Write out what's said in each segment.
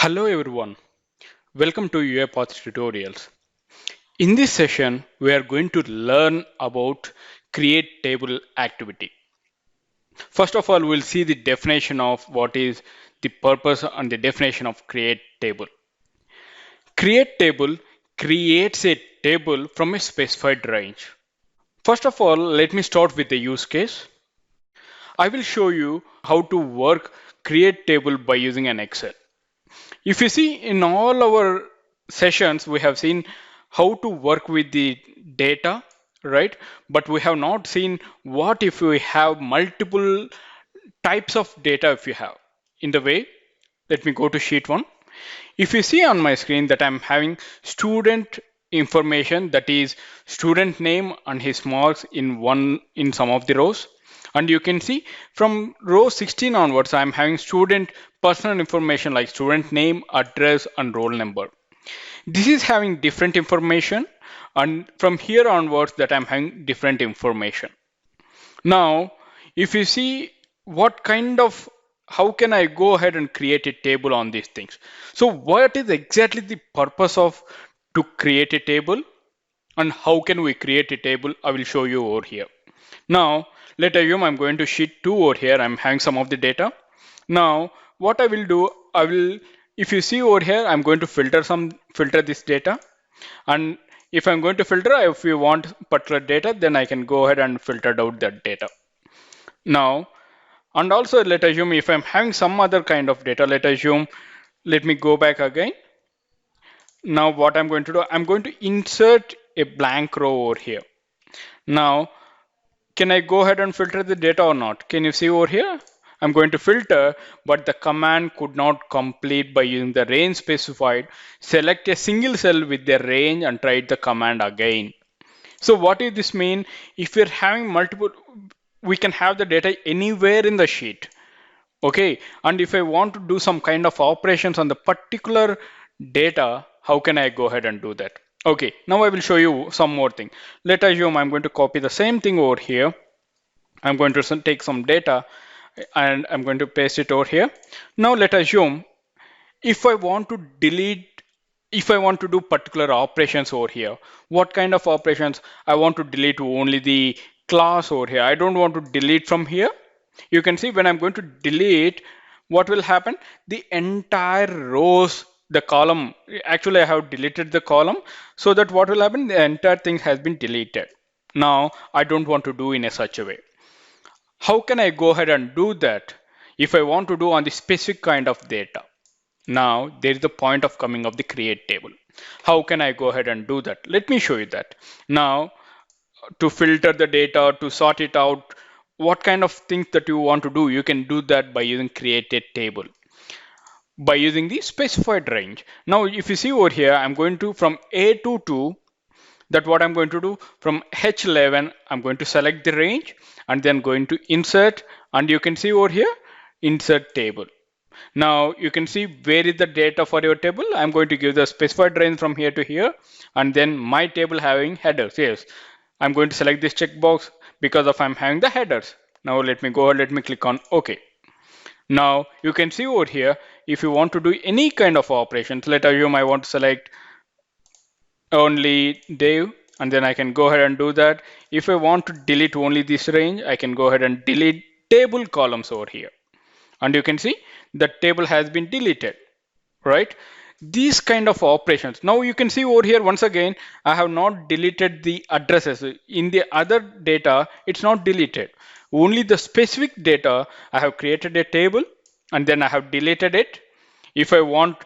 Hello everyone, welcome to UiPath tutorials. In this session, we are going to learn about create table activity. First of all, we'll see the definition of what is the purpose and the definition of create table. Create table creates a table from a specified range. First of all, let me start with the use case. I will show you how to work create table by using an Excel. If you see in all our sessions, we have seen how to work with the data, right? But we have not seen what if we have multiple types of data if you have. In the way, let me go to sheet one. If you see on my screen that I'm having student information, that is student name and his marks in some of the rows. And you can see from row 16 onwards, I'm having student personal information like student name, address, and roll number. This is having different information, and from here onwards that I'm having different information. Now, if you see what kind of how can I go ahead and create a table on these things? So what is exactly the purpose of to create a table and how can we create a table? I will show you over here. Now, let's assume I'm going to sheet 2 over here. I'm having some of the data. Now, what I will do, if you see over here, I'm going to filter this data. And if I'm going to filter, if you want particular data, then I can go ahead and filter out that data. Now, and also let assume if I'm having some other kind of data, let me go back again. Now what I'm going to do, I'm going to insert a blank row over here. Now, can I go ahead and filter the data or not? Can you see over here? I'm going to filter, but the command could not complete by using the range specified. Select a single cell with the range and try the command again. So what does this mean? If we're having multiple, we can have the data anywhere in the sheet. Okay, and if I want to do some kind of operations on the particular data, how can I go ahead and do that? Okay, now I will show you some more thing. Let assume I'm going to copy the same thing over here. I'm going to take some data and I'm going to paste it over here. Now let assume if I want to delete, if I want to do particular operations over here, what kind of operations? I want to delete only the class over here. I don't want to delete from here. You can see when I'm going to delete, what will happen? The entire rows, the column, actually I have deleted the column, so that what will happen? The entire thing has been deleted. Now I don't want to do in a such a way. How can I go ahead and do that if I want to do on the specific kind of data? Now there is the point of coming of the create table. How can I go ahead and do that? Let me show you that. Now to filter the data, to sort it out, what kind of things that you want to do, you can do that by using create a table by using the specified range. Now if you see over here, I'm going to from A to 2, that what I'm going to do from H11, I'm going to select the range and then going to insert, and you can see over here insert table. Now you can see where is the data for your table. I'm going to give the specified range from here to here, and then my table having headers. Yes, I'm going to select this checkbox because of I'm having the headers. Now let me go, let me click on OK. Now you can see over here, if you want to do any kind of operations, let assume I want to select only Dave, and then I can go ahead and do that. If I want to delete only this range, I can go ahead and delete table columns over here. And you can see the table has been deleted, right? These kind of operations. Now you can see over here, once again, I have not deleted the addresses. In the other data, it's not deleted. Only the specific data, I have created a table and then I have deleted it. If I want,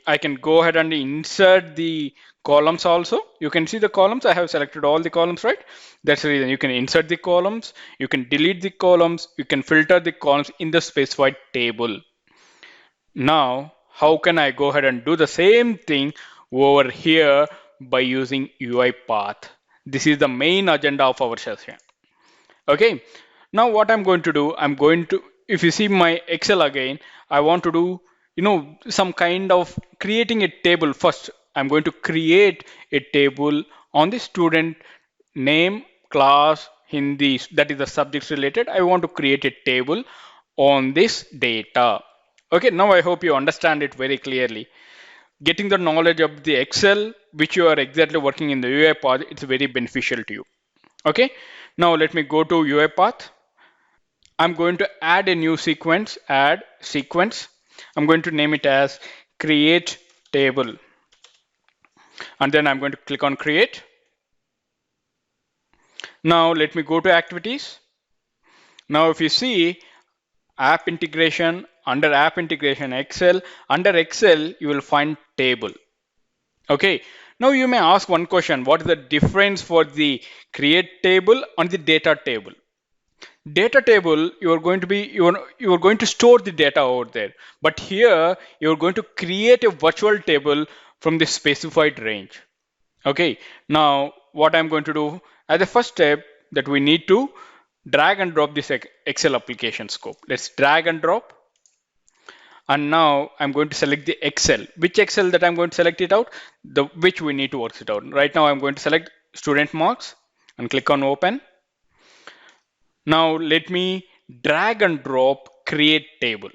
I can go ahead and insert the columns also. You can see the columns. I have selected all the columns, right? That's the reason you can insert the columns, you can delete the columns, you can filter the columns in the specified table. Now, how can I go ahead and do the same thing over here by using UiPath? This is the main agenda of our session. Okay, now what I'm going to do, if you see my Excel again, I want to do, some kind of creating a table. First, I'm going to create a table on the student name, class, Hindi, that is the subjects related. I want to create a table on this data. Okay, now I hope you understand it very clearly. Getting the knowledge of the Excel, which you are exactly working in the UiPath, it's very beneficial to you. Okay, now let me go to UiPath. I'm going to add a new sequence, add sequence. I'm going to name it as create table. And then I'm going to click on create. Now let me go to activities. Now if you see app integration, under app integration Excel, under Excel you will find table. Okay, now you may ask one question, what is the difference for the create table and the data table? Data table, you are going to store the data over there, but here you're going to create a virtual table from the specified range. Okay, now what I'm going to do as the first step, that we need to drag and drop this Excel application scope. Let's drag and drop. And now I'm going to select the Excel. Which Excel that I'm going to select it out? The which we need to work it out. Right now I'm going to select student marks and click on open. Now let me drag and drop create table.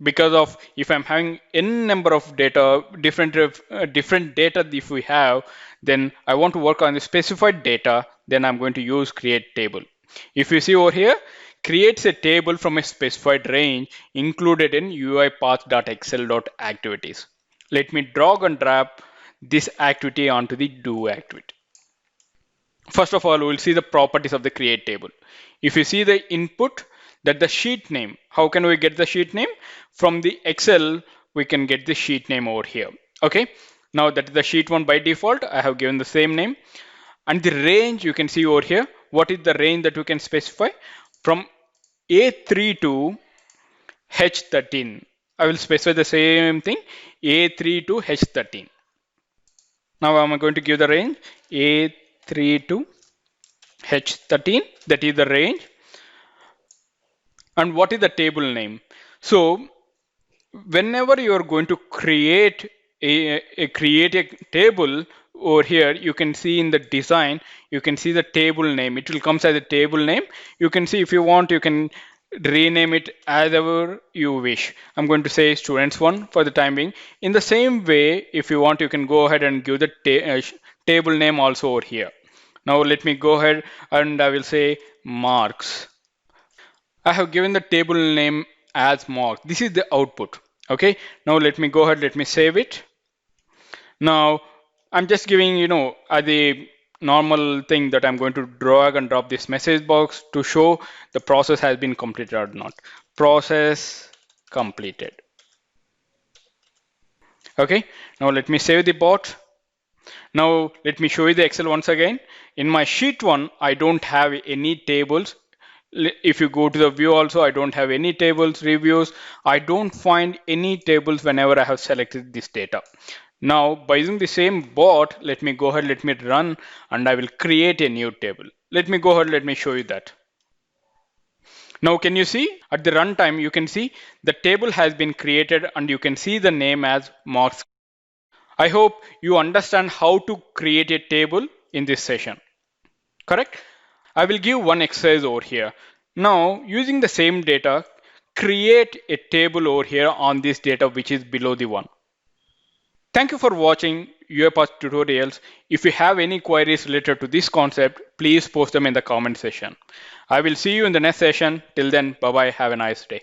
Because of if I'm having n number of data, different data if we have, then I want to work on the specified data, then I'm going to use create table. If you see over here, creates a table from a specified range included in uipath.excel.activities. Let me drag and drop this activity onto the do activity. First of all, we'll see the properties of the create table. If you see the input, that the sheet name, how can we get the sheet name? From the Excel, we can get the sheet name over here. Okay, now that is the sheet one by default, I have given the same name. And the range you can see over here, what is the range that we can specify? From A3 to H13. I will specify the same thing, A3 to H13. Now I'm going to give the range A3 to H13, that is the range. And what is the table name? So whenever you are going to create a table over here, you can see in the design, you can see the table name. It will come as a table name. You can see if you want, you can rename it as ever you wish. I'm going to say students one for the time being. In the same way, if you want, you can go ahead and give the table name also over here. Now let me go ahead and I will say marks. I have given the table name as marks. This is the output. Okay. Now let me go ahead. Let me save it. Now I'm just giving, the normal thing that I'm going to drag and drop this message box to show the process has been completed or not. Process completed. Okay. Now let me save the bot. Now let me show you the Excel once again. In my sheet one, I don't have any tables. If you go to the view also, I don't have any tables, reviews. I don't find any tables whenever I have selected this data. Now by using the same bot, let me go ahead, let me run, and I will create a new table. Let me go ahead, let me show you that. Now can you see at the runtime, you can see the table has been created and you can see the name as marks. I hope you understand how to create a table in this session. Correct? I will give one exercise over here. Now, using the same data, create a table over here on this data which is below the one. Thank you for watching UiPath tutorials. If you have any queries related to this concept, please post them in the comment section. I will see you in the next session. Till then, bye-bye. Have a nice day.